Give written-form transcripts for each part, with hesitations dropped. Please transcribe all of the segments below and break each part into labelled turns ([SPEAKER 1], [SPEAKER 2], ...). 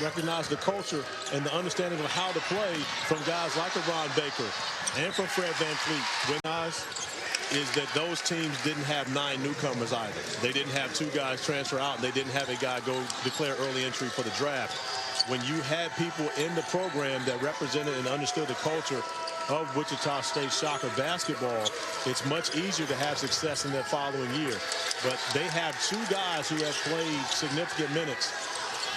[SPEAKER 1] recognize the culture and the understanding of how to play from guys like a Ron Baker and from Fred VanVleet. Recognize is that those teams didn't have 9 newcomers either. They didn't have 2 guys transfer out, and they didn't have a guy go declare early entry for the draft. When you had people in the program that represented and understood the culture of Wichita State Shocker basketball, it's much easier to have success in that following year. But they have 2 guys who have played significant minutes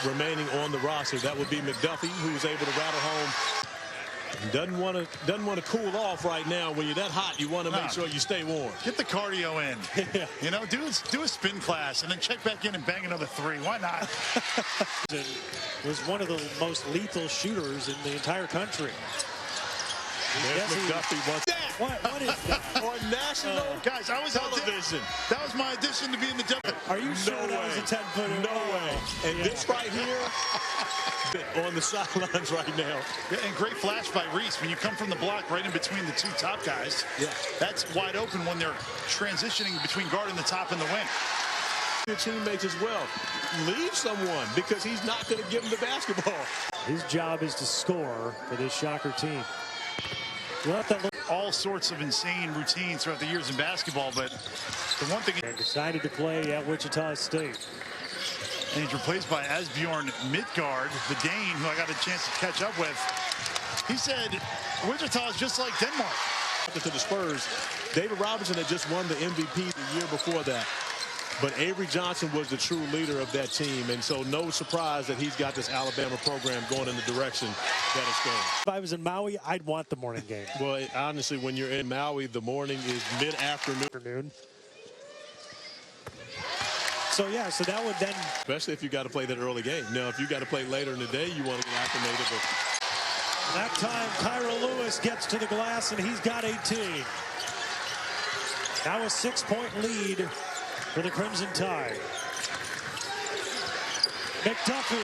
[SPEAKER 1] remaining on the roster. That would be Mcduffie, who was able to rattle home. Doesn't want to cool off right now. When you're that hot, you want to make sure you stay warm.
[SPEAKER 2] Get the cardio in.
[SPEAKER 1] Yeah.
[SPEAKER 2] You know, do a spin class and then check back in and bang another 3. Why not?
[SPEAKER 3] Was one of the most lethal shooters in the entire country.
[SPEAKER 1] There's Mcduffie once.
[SPEAKER 3] What is that?
[SPEAKER 1] On national
[SPEAKER 2] guys, I was
[SPEAKER 1] television.
[SPEAKER 2] That was my audition to be in the W.
[SPEAKER 3] Are you sure that was a 10-footer?
[SPEAKER 1] No way. And this right here on the sidelines right now.
[SPEAKER 2] Yeah, and great flash by Reese. When you come from the block right in between the 2 top guys, that's wide open when they're transitioning between guarding the top and the wing.
[SPEAKER 1] Your teammates as well. Leave someone because he's not going to give them the basketball.
[SPEAKER 3] His job is to score for this Shocker team.
[SPEAKER 2] All sorts of insane routines throughout the years in basketball, but the one thing...
[SPEAKER 3] And decided to play at Wichita State.
[SPEAKER 2] And he's replaced by Asbjorn Midtgaard, the Dane, who I got a chance to catch up with. He said, Wichita is just like Denmark.
[SPEAKER 1] To the Spurs, David Robinson had just won the MVP the year before that. But Avery Johnson was the true leader of that team, and so no surprise that he's got this Alabama program going in the direction that it's going.
[SPEAKER 3] If I was in Maui, I'd want the morning game.
[SPEAKER 1] Well, honestly, when you're in Maui, the morning is mid-afternoon.
[SPEAKER 3] So, yeah, so that would then...
[SPEAKER 1] Especially if you got to play that early game. Now, if you got to play later in the day, you want to get acclimated. But...
[SPEAKER 3] That time, Tyra Lewis gets to the glass, and he's got 18. Now a 6-point lead for the Crimson Tide. Mcduffie.